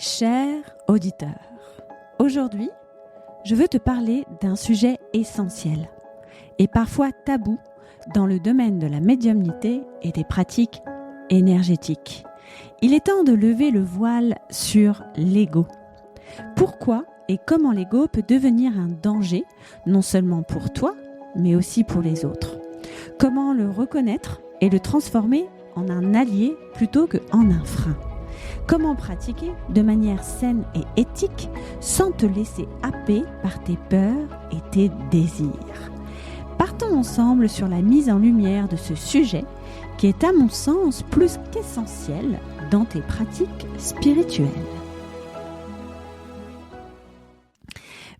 Cher auditeur, aujourd'hui, je veux te parler d'un sujet essentiel et parfois tabou dans le domaine de la médiumnité et des pratiques énergétiques. Il est temps de lever le voile sur l'ego. Pourquoi et comment l'ego peut devenir un danger, non seulement pour toi, mais aussi pour les autres. Comment le reconnaître et le transformer en un allié plutôt qu'en un frein. Comment pratiquer de manière saine et éthique sans te laisser happer par tes peurs et tes désirs. Partons ensemble sur la mise en lumière de ce sujet qui est à mon sens plus qu'essentiel dans tes pratiques spirituelles.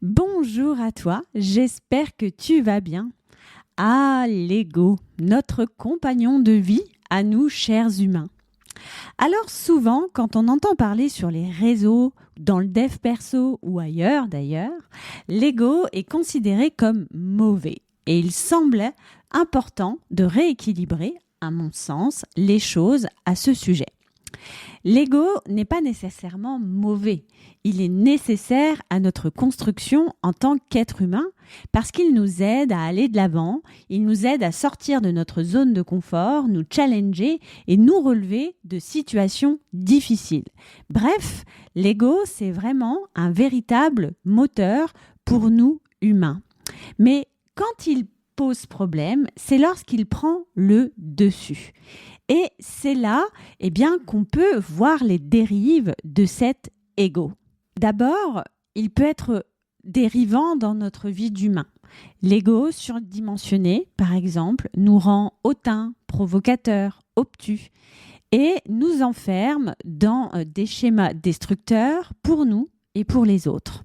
Bonjour à toi, j'espère que tu vas bien. Ah, l'ego, notre compagnon de vie à nous chers humains. Alors souvent, quand on entend parler sur les réseaux, dans le dev perso ou ailleurs d'ailleurs, l'ego est considéré comme mauvais. Et il semblait important de rééquilibrer, à mon sens, les choses à ce sujet. L'ego n'est pas nécessairement mauvais. Il est nécessaire à notre construction en tant qu'être humain parce qu'il nous aide à aller de l'avant, il nous aide à sortir de notre zone de confort, nous challenger et nous relever de situations difficiles. Bref, l'ego, c'est vraiment un véritable moteur pour nous humains. Mais quand il pose problème, c'est lorsqu'il prend le dessus. Et c'est là qu'on peut voir les dérives de cet ego. D'abord, il peut être dérivant dans notre vie d'humain. L'ego surdimensionné, par exemple, nous rend hautains, provocateurs, obtus et nous enferme dans des schémas destructeurs pour nous et pour les autres.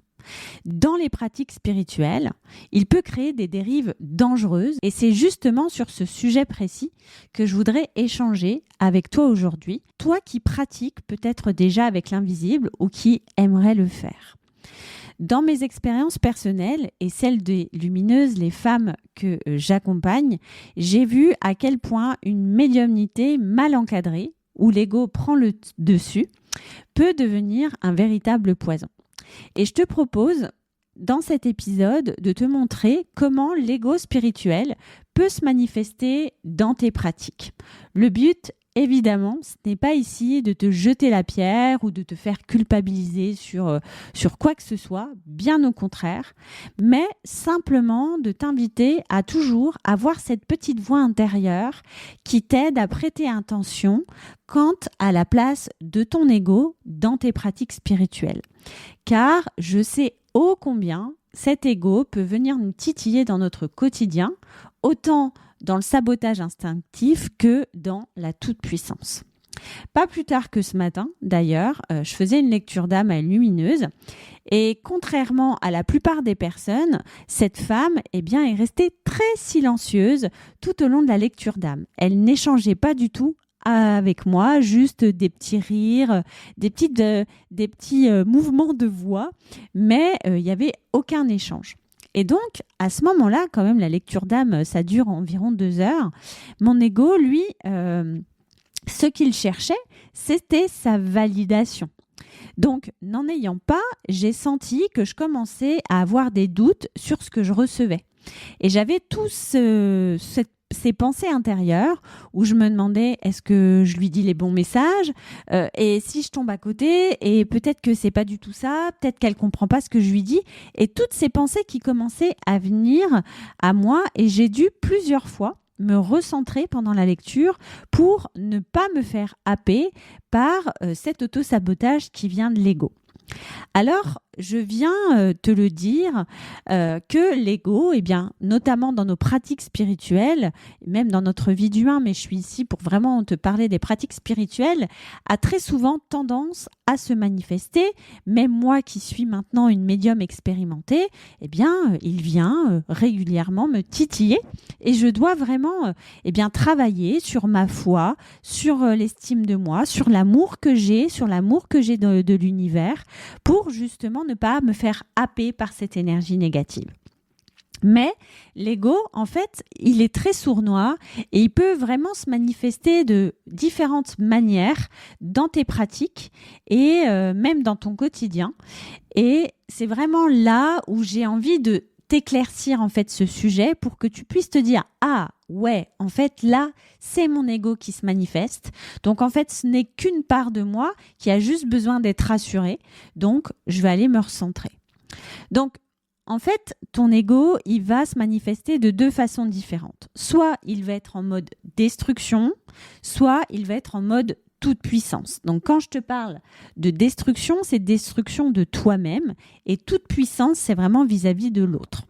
Dans les pratiques spirituelles, il peut créer des dérives dangereuses et c'est justement sur ce sujet précis que je voudrais échanger avec toi aujourd'hui, toi qui pratiques peut-être déjà avec l'invisible ou qui aimerais le faire. Dans mes expériences personnelles et celles des lumineuses, les femmes que j'accompagne, j'ai vu à quel point une médiumnité mal encadrée, où l'ego prend le dessus, peut devenir un véritable poison. Et je te propose, dans cet épisode, de te montrer comment l'ego spirituel peut se manifester dans tes pratiques. Le but, évidemment, ce n'est pas ici de te jeter la pierre ou de te faire culpabiliser sur quoi que ce soit, bien au contraire, mais simplement de t'inviter à toujours avoir cette petite voix intérieure qui t'aide à prêter attention quant à la place de ton ego dans tes pratiques spirituelles. Car je sais ô combien cet ego peut venir nous titiller dans notre quotidien, autant dans le sabotage instinctif que dans la toute-puissance. Pas plus tard que ce matin, d'ailleurs, je faisais une lecture d'âme à une lumineuse et contrairement à la plupart des personnes, cette femme est restée très silencieuse tout au long de la lecture d'âme. Elle n'échangeait pas du tout avec moi, juste des petits rires, des petits mouvements de voix, mais il n'y avait aucun échange. Et donc, à ce moment-là, quand même, la lecture d'âme, ça dure environ 2 heures. Mon ego, lui, ce qu'il cherchait, c'était sa validation. Donc, n'en ayant pas, j'ai senti que je commençais à avoir des doutes sur ce que je recevais. Et j'avais tout ces pensées intérieures où je me demandais est-ce que je lui dis les bons messages et si je tombe à côté et peut-être que c'est pas du tout ça, peut-être qu'elle comprend pas ce que je lui dis et toutes ces pensées qui commençaient à venir à moi et j'ai dû plusieurs fois me recentrer pendant la lecture pour ne pas me faire happer par cet auto-sabotage qui vient de l'ego. Alors, je viens te le dire que l'ego, notamment dans nos pratiques spirituelles, même dans notre vie d'humain, mais je suis ici pour vraiment te parler des pratiques spirituelles, a très souvent tendance à se manifester. Même moi qui suis maintenant une médium expérimentée, il vient régulièrement me titiller et je dois vraiment travailler sur ma foi, sur l'estime de moi, sur l'amour que j'ai, de l'univers pour justement ne pas me faire happer par cette énergie négative. Mais l'ego, en fait, il est très sournois et il peut vraiment se manifester de différentes manières dans tes pratiques et même dans ton quotidien. Et c'est vraiment là où j'ai envie de t'éclaircir en fait ce sujet pour que tu puisses te dire ah ouais, en fait là c'est mon ego qui se manifeste, donc en fait ce n'est qu'une part de moi qui a juste besoin d'être rassurée, donc je vais aller me recentrer. Donc en fait, ton ego, il va se manifester de deux façons différentes. Soit il va être en mode destruction, soit il va être en mode toute puissance. Donc quand je te parle de destruction, c'est destruction de toi-même, et toute puissance, c'est vraiment vis-à-vis de l'autre.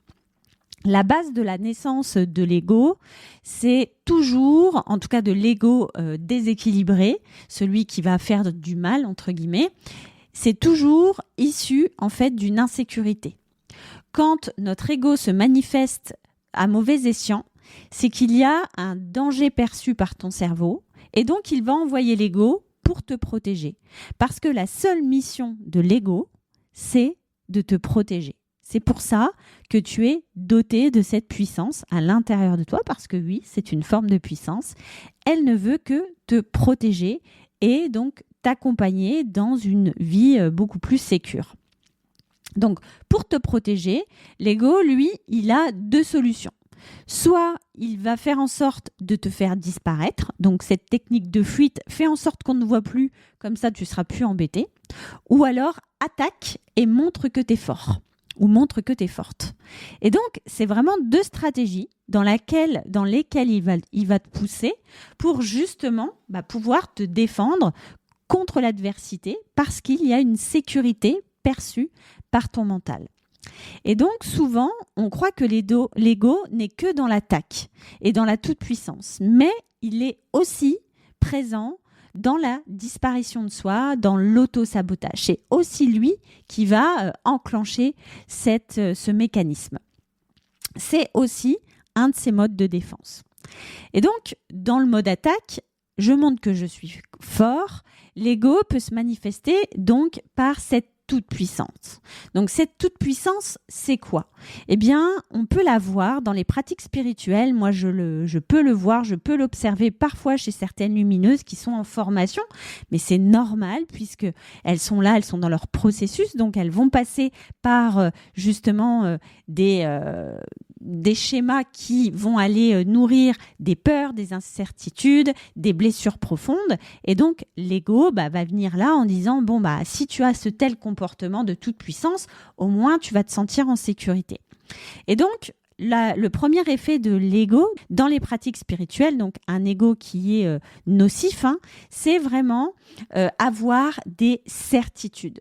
La base de la naissance de l'ego, c'est toujours, en tout cas de l'ego déséquilibré, celui qui va faire du mal, entre guillemets, c'est toujours issu en fait d'une insécurité. Quand notre ego se manifeste à mauvais escient, c'est qu'il y a un danger perçu par ton cerveau et donc il va envoyer l'ego pour te protéger. Parce que la seule mission de l'ego, c'est de te protéger. C'est pour ça que tu es doté de cette puissance à l'intérieur de toi, parce que oui, c'est une forme de puissance. Elle ne veut que te protéger et donc t'accompagner dans une vie beaucoup plus sécure. Donc, pour te protéger, l'ego, lui, il a deux solutions. Soit il va faire en sorte de te faire disparaître, donc cette technique de fuite fait en sorte qu'on ne voit plus, comme ça tu ne seras plus embêté, ou alors attaque et montre que tu es fort, ou montre que tu es forte. Et donc, c'est vraiment deux stratégies dans lesquelles il va te pousser pour justement pouvoir te défendre contre l'adversité, parce qu'il y a une sécurité perçue par ton mental. Et donc, souvent, on croit que l'ego n'est que dans l'attaque et dans la toute-puissance, mais il est aussi présent dans la disparition de soi, dans l'auto-sabotage. C'est aussi lui qui va enclencher ce mécanisme. C'est aussi un de ses modes de défense. Et donc, dans le mode attaque, je montre que je suis fort. L'ego peut se manifester donc par cette toute puissance. Donc cette toute puissance, c'est quoi? Eh bien, on peut la voir dans les pratiques spirituelles. Moi, je peux le voir, je peux l'observer parfois chez certaines lumineuses qui sont en formation, mais c'est normal puisque elles sont là, elles sont dans leur processus, donc elles vont passer par justement des schémas qui vont aller nourrir des peurs, des incertitudes, des blessures profondes. Et donc, l'ego va venir là en disant, si tu as ce tel comportement de toute puissance, au moins tu vas te sentir en sécurité. Et donc, le premier effet de l'ego dans les pratiques spirituelles, donc un ego qui est nocif, c'est vraiment avoir des certitudes.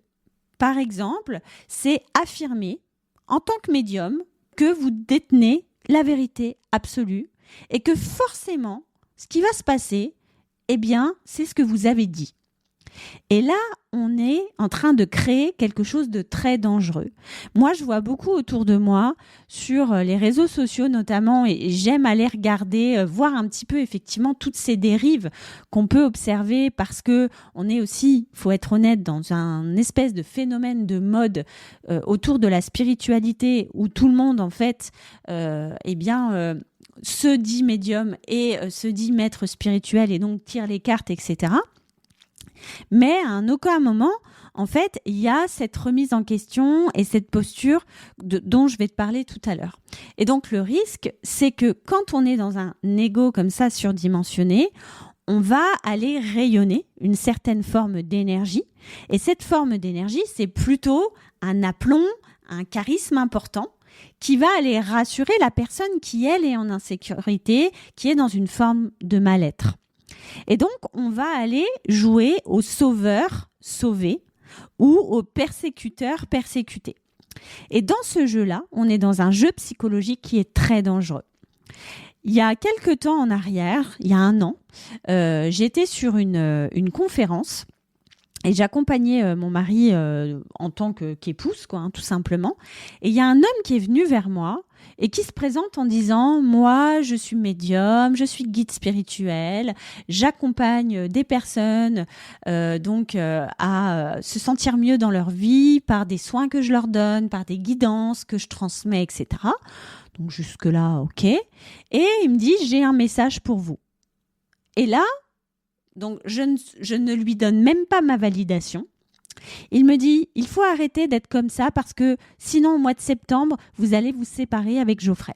Par exemple, c'est affirmer en tant que médium que vous détenez la vérité absolue et que forcément, ce qui va se passer, eh bien, c'est ce que vous avez dit. Et là, on est en train de créer quelque chose de très dangereux. Moi, je vois beaucoup autour de moi, sur les réseaux sociaux notamment, et j'aime aller regarder, voir un petit peu effectivement toutes ces dérives qu'on peut observer parce que on est aussi, faut être honnête, dans un espèce de phénomène de mode autour de la spiritualité où tout le monde, en fait, se dit médium et se dit maître spirituel et donc tire les cartes, etc. Mais à aucun moment, en fait, il y a cette remise en question et cette posture dont je vais te parler tout à l'heure. Et donc, le risque, c'est que quand on est dans un ego comme ça surdimensionné, on va aller rayonner une certaine forme d'énergie. Et cette forme d'énergie, c'est plutôt un aplomb, un charisme important qui va aller rassurer la personne qui, elle, est en insécurité, qui est dans une forme de mal-être. Et donc, on va aller jouer au sauveur sauvé ou au persécuteur persécuté. Et dans ce jeu-là, on est dans un jeu psychologique qui est très dangereux. Il y a quelques temps en arrière, il y a 1 an, j'étais sur une conférence et j'accompagnais mon mari en tant qu'épouse, tout simplement. Et il y a un homme qui est venu vers moi et qui se présente en disant « Moi, je suis médium, je suis guide spirituel, j'accompagne des personnes à se sentir mieux dans leur vie par des soins que je leur donne, par des guidances que je transmets, etc. » Donc jusque-là, ok. Et il me dit, j'ai un message pour vous. Et là, donc je ne lui donne même pas ma validation. Il me dit, il faut arrêter d'être comme ça parce que sinon au mois de septembre, vous allez vous séparer avec Geoffrey.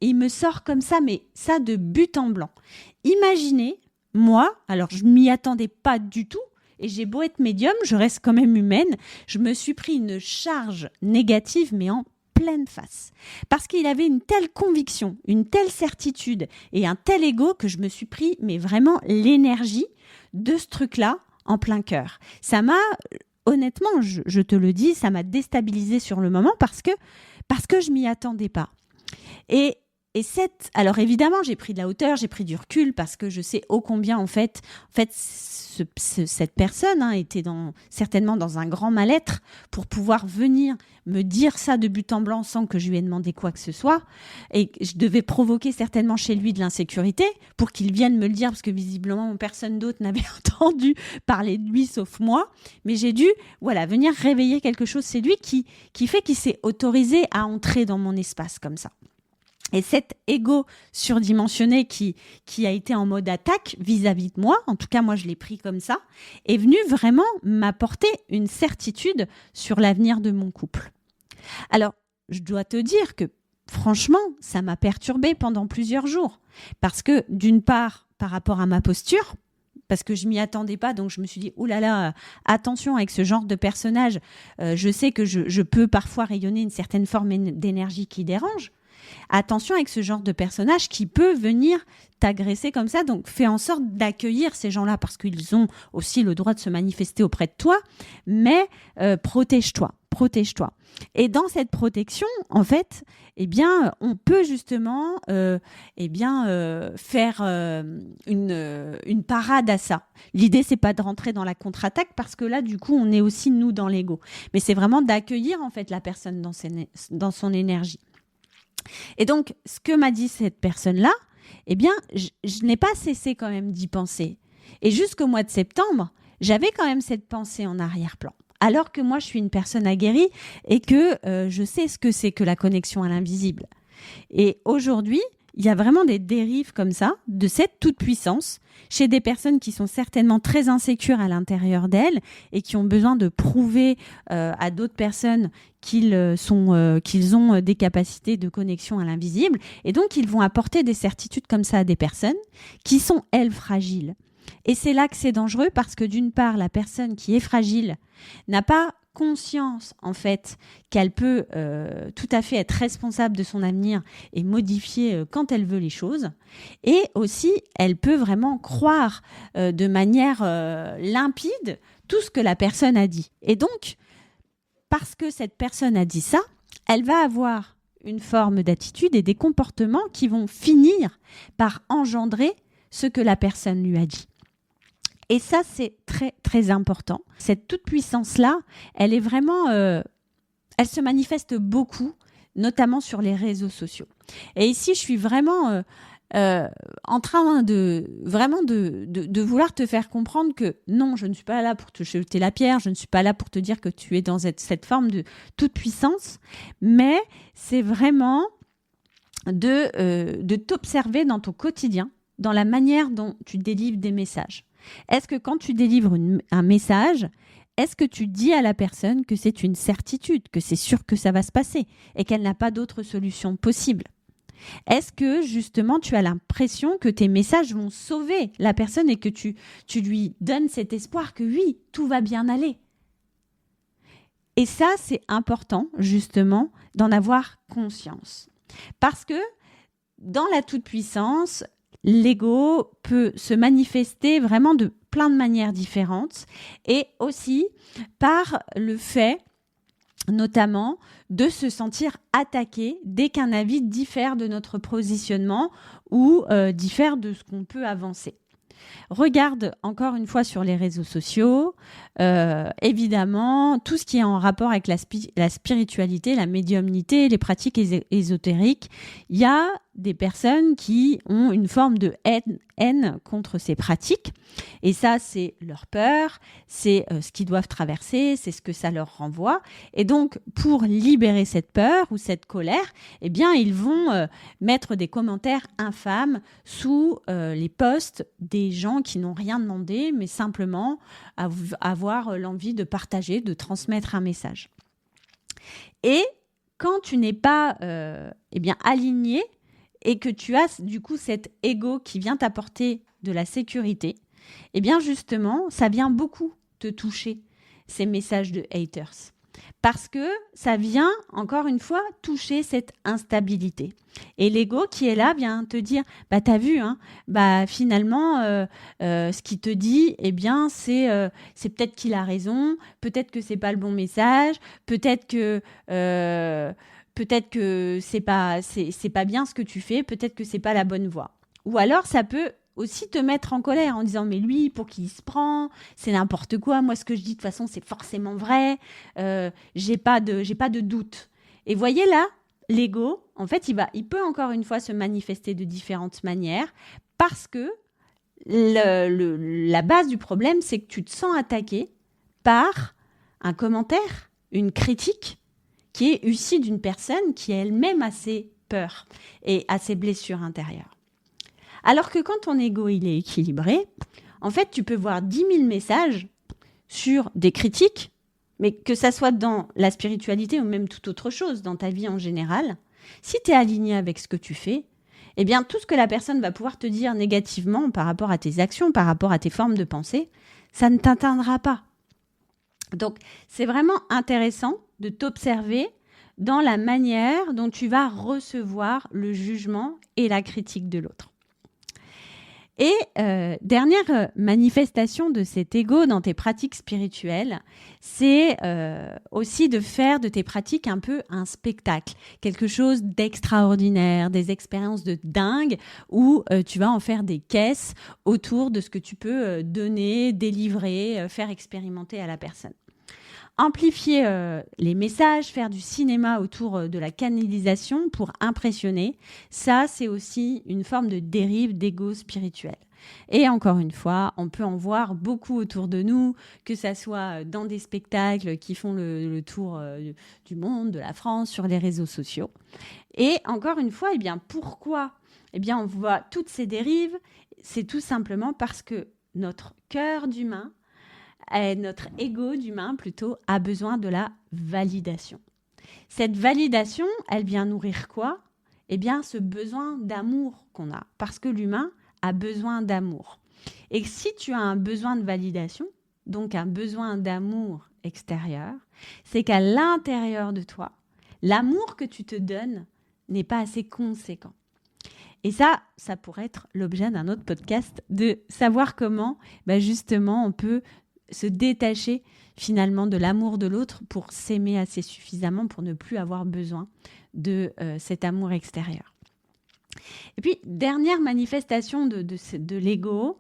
Et il me sort comme ça, mais ça de but en blanc. Imaginez, moi, alors je m'y attendais pas du tout, et j'ai beau être médium, je reste quand même humaine, je me suis pris une charge négative, mais en pleine face. Parce qu'il avait une telle conviction, une telle certitude et un tel ego que je me suis pris, mais vraiment l'énergie de ce truc-là en plein cœur. Ça m'a, honnêtement, je te le dis, ça m'a déstabilisée sur le moment parce que je m'y attendais pas. Alors évidemment, j'ai pris de la hauteur, j'ai pris du recul parce que je sais ô combien en fait cette personne était certainement dans un grand mal-être pour pouvoir venir me dire ça de but en blanc sans que je lui ai demandé quoi que ce soit. Et je devais provoquer certainement chez lui de l'insécurité pour qu'il vienne me le dire parce que visiblement personne d'autre n'avait entendu parler de lui sauf moi. Mais j'ai dû venir réveiller quelque chose. C'est lui qui fait qu'il s'est autorisé à entrer dans mon espace comme ça. Et cet ego surdimensionné qui a été en mode attaque vis-à-vis de moi, en tout cas moi je l'ai pris comme ça, est venu vraiment m'apporter une certitude sur l'avenir de mon couple. Alors, je dois te dire que franchement, ça m'a perturbée pendant plusieurs jours. Parce que d'une part, par rapport à ma posture, parce que je m'y attendais pas, donc je me suis dit, attention avec ce genre de personnage, je sais que je peux parfois rayonner une certaine forme d'énergie qui dérange. Attention avec ce genre de personnage qui peut venir t'agresser comme ça. Donc, fais en sorte d'accueillir ces gens-là parce qu'ils ont aussi le droit de se manifester auprès de toi. Mais protège-toi. Et dans cette protection, en fait, on peut justement faire une parade à ça. L'idée, c'est pas de rentrer dans la contre-attaque parce que là, du coup, on est aussi nous dans l'ego. Mais c'est vraiment d'accueillir en fait la personne dans son énergie. Et donc, ce que m'a dit cette personne-là, je n'ai pas cessé quand même d'y penser. Et jusqu'au mois de septembre, j'avais quand même cette pensée en arrière-plan. Alors que moi, je suis une personne aguerrie et que je sais ce que c'est que la connexion à l'invisible. Et aujourd'hui, il y a vraiment des dérives comme ça, de cette toute-puissance, chez des personnes qui sont certainement très insécures à l'intérieur d'elles et qui ont besoin de prouver à d'autres personnes qu'ils ont des capacités de connexion à l'invisible. Et donc, ils vont apporter des certitudes comme ça à des personnes qui sont, elles, fragiles. Et c'est là que c'est dangereux parce que d'une part, la personne qui est fragile n'a pas conscience, en fait, qu'elle peut tout à fait être responsable de son avenir et modifier quand elle veut les choses. Et aussi, elle peut vraiment croire de manière limpide tout ce que la personne a dit. Et donc, parce que cette personne a dit ça, elle va avoir une forme d'attitude et des comportements qui vont finir par engendrer ce que la personne lui a dit. Et ça, c'est très, très important. Cette toute-puissance-là, elle est vraiment... elle se manifeste beaucoup, notamment sur les réseaux sociaux. Et ici, je suis vraiment en train de vouloir te faire comprendre que non, je ne suis pas là pour te jeter la pierre, je ne suis pas là pour te dire que tu es dans cette forme de toute-puissance, mais c'est vraiment de t'observer dans ton quotidien, dans la manière dont tu délivres des messages. Est-ce que quand tu délivres un message, est-ce que tu dis à la personne que c'est une certitude, que c'est sûr que ça va se passer et qu'elle n'a pas d'autre solution possible? Est-ce que justement tu as l'impression que tes messages vont sauver la personne et que tu lui donnes cet espoir que oui, tout va bien aller? Et ça, c'est important justement d'en avoir conscience. Parce que dans la toute-puissance, l'ego peut se manifester vraiment de plein de manières différentes et aussi par le fait notamment de se sentir attaqué dès qu'un avis diffère de notre positionnement ou diffère de ce qu'on peut avancer. Regarde encore une fois sur les réseaux sociaux, évidemment, tout ce qui est en rapport avec la spiritualité, la médiumnité, les pratiques ésotériques, il y a des personnes qui ont une forme de haine contre ces pratiques. Et ça, c'est leur peur, c'est ce qu'ils doivent traverser, c'est ce que ça leur renvoie. Et donc, pour libérer cette peur ou cette colère, eh bien, ils vont mettre des commentaires infâmes sous les posts des gens qui n'ont rien demandé, mais simplement avoir l'envie de partager, de transmettre un message. Et quand tu n'es pas aligné et que tu as du coup cet ego qui vient t'apporter de la sécurité, eh bien justement, ça vient beaucoup te toucher, ces messages de haters. Parce que ça vient, encore une fois, toucher cette instabilité. Et l'ego qui est là vient te dire, t'as vu, hein, finalement, ce qu'il te dit, eh bien, c'est peut-être qu'il a raison, peut-être que c'est pas le bon message, peut-être que c'est pas bien ce que tu fais, peut-être que c'est pas la bonne voie. Ou alors, ça peut aussi te mettre en colère en disant mais lui pour qui il se prend, c'est n'importe quoi, moi ce que je dis de toute façon c'est forcément vrai, j'ai pas de doute. Et voyez là, l'ego en fait il peut encore une fois se manifester de différentes manières parce que la base du problème c'est que tu te sens attaqué par un commentaire, une critique qui est issue d'une personne qui elle-même a ses peurs et a ses blessures intérieures. Alors que quand ton ego il est équilibré, en fait, tu peux voir 10 000 messages sur des critiques, mais que ça soit dans la spiritualité ou même toute autre chose, dans ta vie en général. Si tu es aligné avec ce que tu fais, eh bien, tout ce que la personne va pouvoir te dire négativement par rapport à tes actions, par rapport à tes formes de pensée, ça ne t'atteindra pas. Donc, c'est vraiment intéressant de t'observer dans la manière dont tu vas recevoir le jugement et la critique de l'autre. Et dernière manifestation de cet ego dans tes pratiques spirituelles, c'est aussi de faire de tes pratiques un peu un spectacle, quelque chose d'extraordinaire, des expériences de dingue où tu vas en faire des caisses autour de ce que tu peux donner, délivrer, faire expérimenter à la personne. Amplifier les messages, faire du cinéma autour de la canalisation pour impressionner, ça c'est aussi une forme de dérive d'ego spirituel. Et encore une fois, on peut en voir beaucoup autour de nous, que ça soit dans des spectacles qui font le tour du monde, de la France, sur les réseaux sociaux. Et encore une fois, pourquoi on voit toutes ces dérives? C'est tout simplement parce que notre cœur d'humain, notre ego d'humain plutôt, a besoin de la validation. Cette validation, elle vient nourrir quoi? Ce besoin d'amour qu'on a. Parce que l'humain a besoin d'amour. Et si tu as un besoin de validation, donc un besoin d'amour extérieur, c'est qu'à l'intérieur de toi, l'amour que tu te donnes n'est pas assez conséquent. Et ça pourrait être l'objet d'un autre podcast, de savoir comment justement on peut se détacher finalement de l'amour de l'autre pour s'aimer assez suffisamment pour ne plus avoir besoin de cet amour extérieur. Et puis, dernière manifestation de l'ego,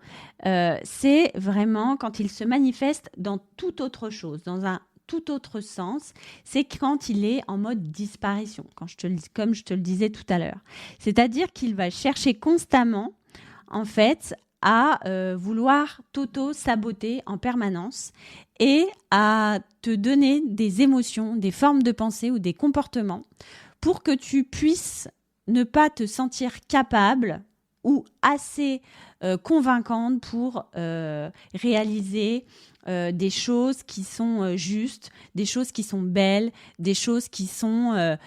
c'est vraiment quand il se manifeste dans toute autre chose, dans un tout autre sens, c'est quand il est en mode disparition, comme je te le disais tout à l'heure. C'est-à-dire qu'il va chercher constamment, en fait, à vouloir t'auto-saboter en permanence et à te donner des émotions, des formes de pensée ou des comportements pour que tu puisses ne pas te sentir capable ou assez convaincante pour réaliser des choses qui sont justes, des choses qui sont belles, des choses qui sont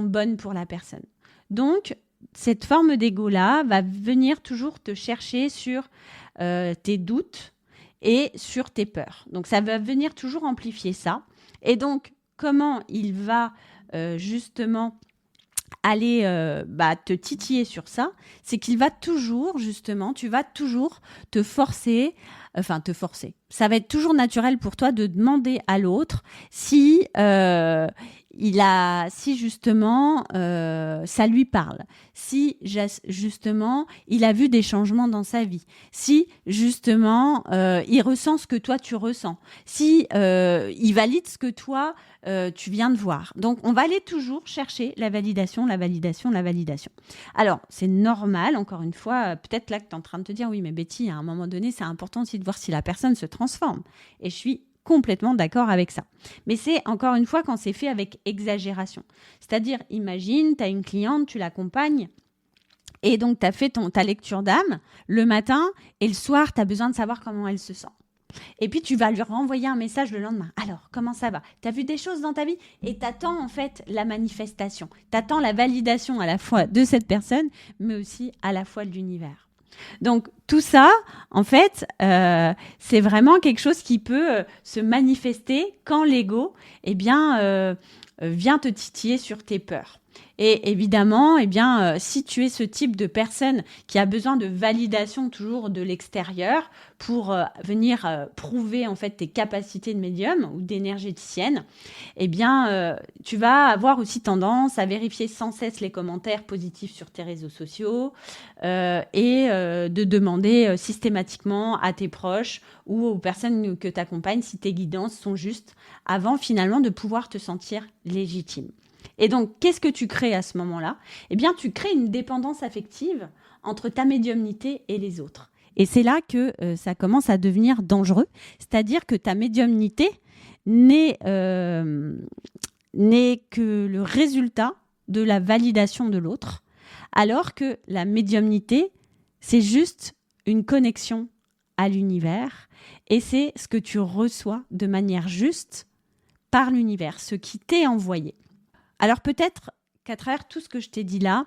bonnes pour la personne. Donc, cette forme d'ego-là va venir toujours te chercher sur tes doutes et sur tes peurs. Donc, ça va venir toujours amplifier ça. Et donc, comment il va justement aller te titiller sur ça, c'est qu'il va toujours, justement, tu vas toujours te forcer enfin te forcer. Ça va être toujours naturel pour toi de demander à l'autre si justement ça lui parle, si justement il a vu des changements dans sa vie, si justement il ressent ce que toi tu ressens, si il valide ce que toi tu viens de voir. Donc on va aller toujours chercher la validation. Alors c'est normal, encore une fois, peut-être là que tu es en train de te dire oui mais Betty, à un moment donné c'est important aussi de voir si la personne se transforme. Et je suis complètement d'accord avec ça. Mais c'est encore une fois quand c'est fait avec exagération. C'est-à-dire, imagine, tu as une cliente, tu l'accompagnes et donc tu as fait ta lecture d'âme le matin et le soir, tu as besoin de savoir comment elle se sent. Et puis, tu vas lui renvoyer un message le lendemain. Alors, comment ça va ? Tu as vu des choses dans ta vie ? Et tu attends en fait la manifestation. Tu attends la validation à la fois de cette personne, mais aussi à la fois de l'univers. Donc, tout ça, en fait, c'est vraiment quelque chose qui peut se manifester quand l'ego vient te titiller sur tes peurs. Et évidemment, si tu es ce type de personne qui a besoin de validation toujours de l'extérieur pour venir prouver en fait tes capacités de médium ou d'énergéticienne, tu vas avoir aussi tendance à vérifier sans cesse les commentaires positifs sur tes réseaux sociaux et de demander systématiquement à tes proches ou aux personnes que tu accompagnes si tes guidances sont justes avant finalement de pouvoir te sentir légitime. Et donc, qu'est-ce que tu crées à ce moment-là ? Tu crées une dépendance affective entre ta médiumnité et les autres. Et c'est là que ça commence à devenir dangereux. C'est-à-dire que ta médiumnité n'est que le résultat de la validation de l'autre, alors que la médiumnité, c'est juste une connexion à l'univers et c'est ce que tu reçois de manière juste par l'univers, ce qui t'est envoyé. Alors peut-être qu'à travers tout ce que je t'ai dit là,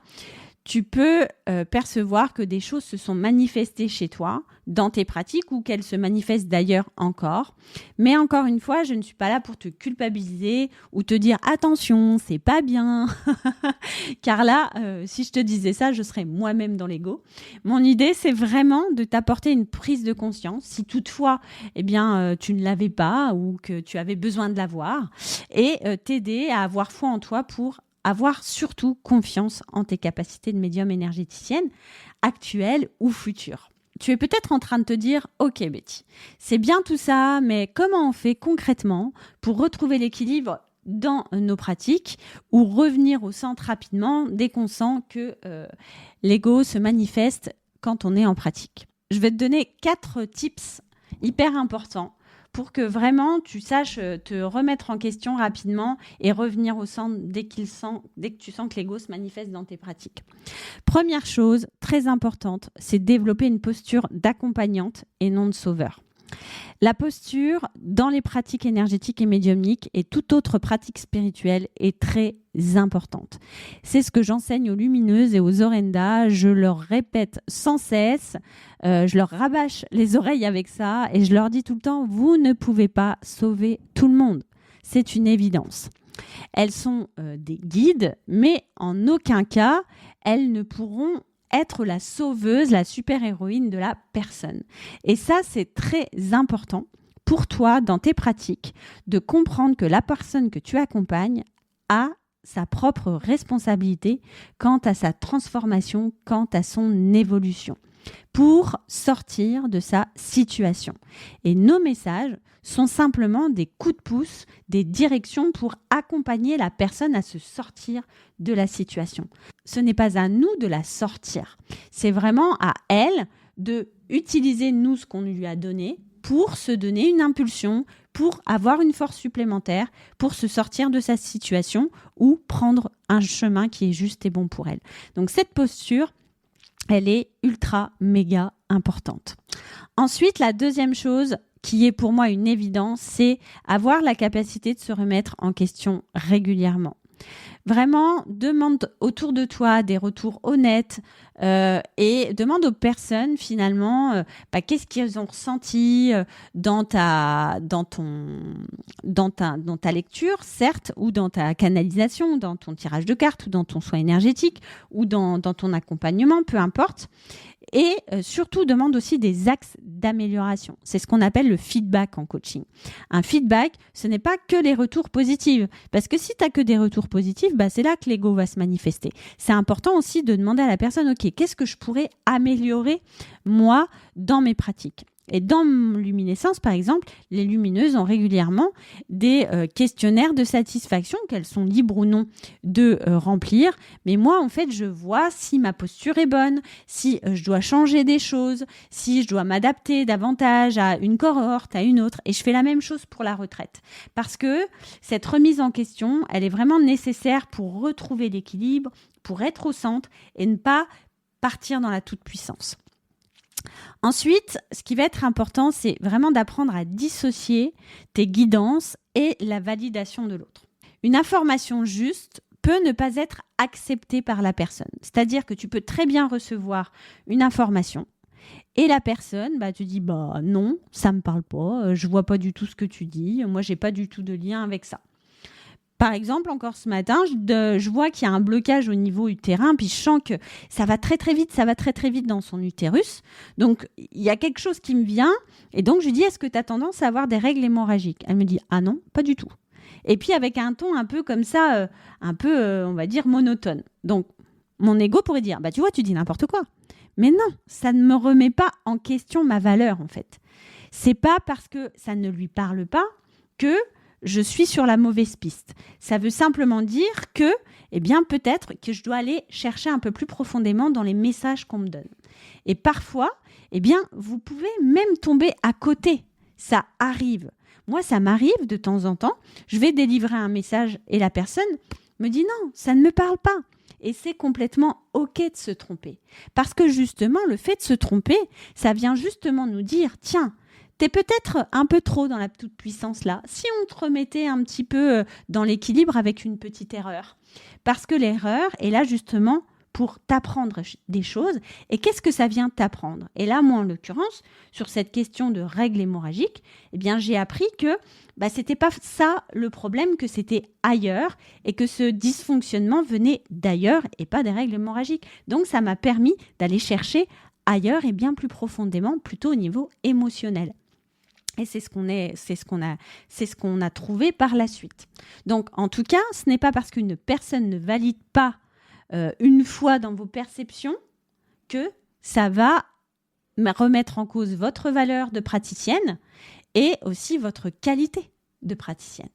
tu peux percevoir que des choses se sont manifestées chez toi dans tes pratiques ou qu'elles se manifestent d'ailleurs encore. Mais encore une fois, je ne suis pas là pour te culpabiliser ou te dire attention, c'est pas bien. Car là, si je te disais ça, je serais moi-même dans l'ego. Mon idée, c'est vraiment de t'apporter une prise de conscience. Si toutefois, tu ne l'avais pas ou que tu avais besoin de l'avoir et t'aider à avoir foi en toi pour avoir surtout confiance en tes capacités de médium énergéticienne, actuelles ou futures. Tu es peut-être en train de te dire « Ok Betty, c'est bien tout ça, mais comment on fait concrètement pour retrouver l'équilibre dans nos pratiques ou revenir au centre rapidement dès qu'on sent que l'ego se manifeste quand on est en pratique ?» Je vais te donner 4 tips hyper importants pour que vraiment tu saches te remettre en question rapidement et revenir au centre dès que tu sens que l'ego se manifeste dans tes pratiques. Première chose très importante, c'est développer une posture d'accompagnante et non de sauveur. La posture dans les pratiques énergétiques et médiumniques et toute autre pratique spirituelle est très importante. C'est ce que j'enseigne aux lumineuses et aux Orenda. Je leur répète sans cesse, je leur rabâche les oreilles avec ça et je leur dis tout le temps, vous ne pouvez pas sauver tout le monde. C'est une évidence. Elles sont des guides, mais en aucun cas, elles ne pourront être la sauveuse, la super-héroïne de la personne. Et ça, c'est très important pour toi, dans tes pratiques, de comprendre que la personne que tu accompagnes a sa propre responsabilité quant à sa transformation, quant à son évolution, pour sortir de sa situation. Et nos messages sont simplement des coups de pouce, des directions pour accompagner la personne à se sortir de la situation. Ce n'est pas à nous de la sortir. C'est vraiment à elle de utiliser nous ce qu'on lui a donné pour se donner une impulsion, pour avoir une force supplémentaire, pour se sortir de sa situation ou prendre un chemin qui est juste et bon pour elle. Donc cette posture, elle est ultra méga importante. Ensuite, la deuxième chose qui est pour moi une évidence, c'est avoir la capacité de se remettre en question régulièrement. Vraiment, demande autour de toi des retours honnêtes et demande aux personnes finalement qu'est-ce qu'ils ont ressenti dans ta lecture, certes, ou dans ta canalisation, dans ton tirage de cartes, ou dans ton soin énergétique, ou dans ton accompagnement, peu importe. Et surtout, demande aussi des axes d'amélioration. C'est ce qu'on appelle le feedback en coaching. Un feedback, ce n'est pas que les retours positifs. Parce que si tu n'as que des retours positifs, c'est là que l'ego va se manifester. C'est important aussi de demander à la personne, OK, qu'est-ce que je pourrais améliorer, moi, dans mes pratiques ? Et dans Luminescence, par exemple, les lumineuses ont régulièrement des questionnaires de satisfaction qu'elles sont libres ou non de remplir. Mais moi, en fait, je vois si ma posture est bonne, si je dois changer des choses, si je dois m'adapter davantage à une cohorte, à une autre. Et je fais la même chose pour la retraite. Parce que cette remise en question, elle est vraiment nécessaire pour retrouver l'équilibre, pour être au centre et ne pas partir dans la toute-puissance. Ensuite, ce qui va être important, c'est vraiment d'apprendre à dissocier tes guidances et la validation de l'autre. Une information juste peut ne pas être acceptée par la personne. C'est-à-dire que tu peux très bien recevoir une information et la personne te dit non, ça me parle pas, je vois pas du tout ce que tu dis, moi j'ai pas du tout de lien avec ça. Par exemple, encore ce matin, je vois qu'il y a un blocage au niveau utérin, puis je sens que ça va très très vite dans son utérus. Donc, il y a quelque chose qui me vient, et donc je lui dis, est-ce que tu as tendance à avoir des règles hémorragiques ? Elle me dit, ah non, pas du tout. Et puis avec un ton un peu comme ça, on va dire monotone. Donc, mon ego pourrait dire, tu vois, tu dis n'importe quoi. Mais non, ça ne me remet pas en question ma valeur, en fait. C'est pas parce que ça ne lui parle pas que je suis sur la mauvaise piste. Ça veut simplement dire que, peut-être que je dois aller chercher un peu plus profondément dans les messages qu'on me donne. Et parfois, vous pouvez même tomber à côté. Ça arrive. Moi, ça m'arrive de temps en temps. Je vais délivrer un message et la personne me dit non, ça ne me parle pas. Et c'est complètement OK de se tromper. Parce que justement, le fait de se tromper, ça vient justement nous dire, tiens, t'es peut-être un peu trop dans la toute-puissance là. Si on te remettait un petit peu dans l'équilibre avec une petite erreur. Parce que l'erreur est là justement pour t'apprendre des choses. Et qu'est-ce que ça vient t'apprendre ? Et là, moi, en l'occurrence, sur cette question de règles hémorragiques, j'ai appris que c'était pas ça le problème, que c'était ailleurs et que ce dysfonctionnement venait d'ailleurs et pas des règles hémorragiques. Donc, ça m'a permis d'aller chercher ailleurs et bien plus profondément, plutôt au niveau émotionnel. Et c'est ce qu'on a trouvé par la suite. Donc, en tout cas, ce n'est pas parce qu'une personne ne valide pas une fois dans vos perceptions que ça va remettre en cause votre valeur de praticienne et aussi votre qualité de praticienne.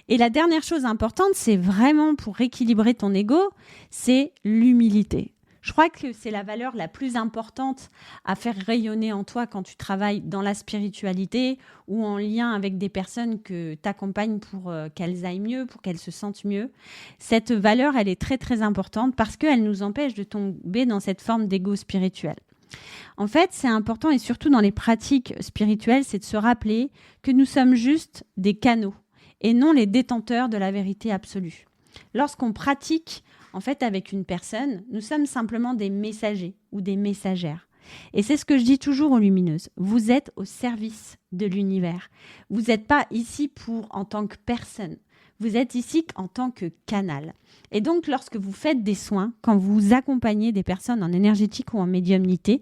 Et la dernière chose importante, c'est vraiment pour rééquilibrer ton ego, c'est l'humilité. Je crois que c'est la valeur la plus importante à faire rayonner en toi quand tu travailles dans la spiritualité ou en lien avec des personnes que tu accompagnes pour qu'elles aillent mieux, pour qu'elles se sentent mieux. Cette valeur, elle est très très importante parce qu'elle nous empêche de tomber dans cette forme d'ego spirituel. En fait, c'est important et surtout dans les pratiques spirituelles, c'est de se rappeler que nous sommes juste des canaux et non les détenteurs de la vérité absolue. Lorsqu'on pratique en fait, avec une personne, nous sommes simplement des messagers ou des messagères. Et c'est ce que je dis toujours aux lumineuses. Vous êtes au service de l'univers. Vous n'êtes pas ici en tant que personne. Vous êtes ici en tant que canal. Et donc, lorsque vous faites des soins, quand vous accompagnez des personnes en énergétique ou en médiumnité,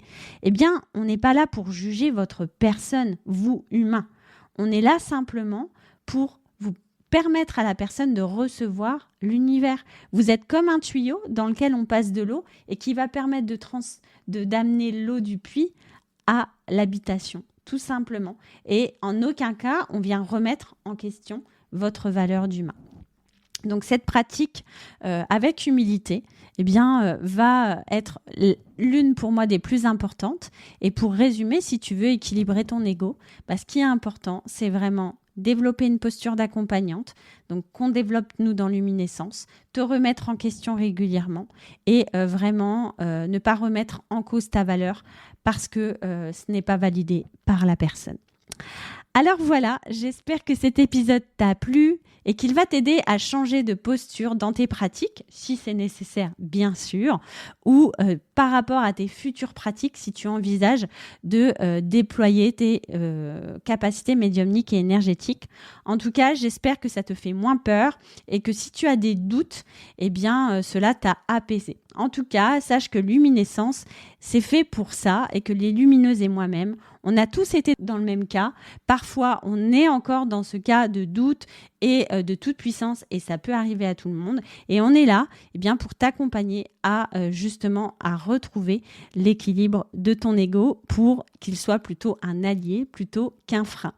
on n'est pas là pour juger votre personne, vous, humain. On est là simplement pour vous permettre à la personne de recevoir l'univers. Vous êtes comme un tuyau dans lequel on passe de l'eau et qui va permettre d'amener l'eau du puits à l'habitation, tout simplement. Et en aucun cas, on vient remettre en question votre valeur d'humain. Donc cette pratique avec humilité va être l'une pour moi des plus importantes. Et pour résumer, si tu veux équilibrer ton ego, ce qui est important, c'est vraiment développer une posture d'accompagnante, donc qu'on développe nous dans Luminescence, te remettre en question régulièrement et vraiment ne pas remettre en cause ta valeur parce que ce n'est pas validé par la personne. Alors voilà, j'espère que cet épisode t'a plu et qu'il va t'aider à changer de posture dans tes pratiques, si c'est nécessaire bien sûr, ou par rapport à tes futures pratiques, si tu envisages de déployer tes capacités médiumniques et énergétiques. En tout cas, j'espère que ça te fait moins peur et que si tu as des doutes, cela t'a apaisé. En tout cas, sache que luminescence, c'est fait pour ça et que les lumineuses et moi-même, on a tous été dans le même cas. Parfois, on est encore dans ce cas de doute et de toute puissance et ça peut arriver à tout le monde. Et on est là pour t'accompagner à justement à retrouver l'équilibre de ton ego pour qu'il soit plutôt un allié plutôt qu'un frein.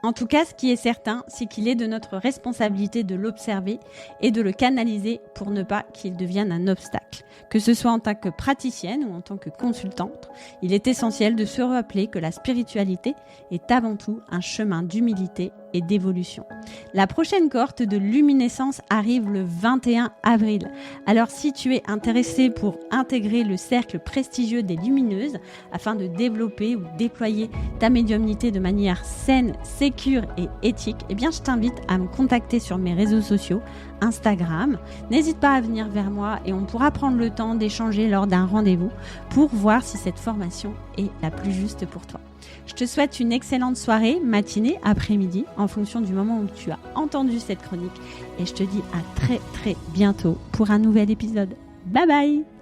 En tout cas, ce qui est certain, c'est qu'il est de notre responsabilité de l'observer et de le canaliser pour ne pas qu'il devienne un obstacle. Que ce soit en tant que praticienne ou en tant que consultante, il est essentiel de se rappeler que la spiritualité est avant tout un chemin d'humilité et d'évolution. La prochaine cohorte de luminescence arrive le 21 avril. Alors si tu es intéressé pour intégrer le cercle prestigieux des lumineuses afin de développer ou déployer ta médiumnité de manière saine, sécure et éthique, je t'invite à me contacter sur mes réseaux sociaux, Instagram. N'hésite pas à venir vers moi et on pourra prendre le temps d'échanger lors d'un rendez-vous pour voir si cette formation est la plus juste pour toi. Je te souhaite une excellente soirée, matinée, après-midi, en fonction du moment où tu as entendu cette chronique. Et je te dis à très très bientôt pour un nouvel épisode. Bye bye!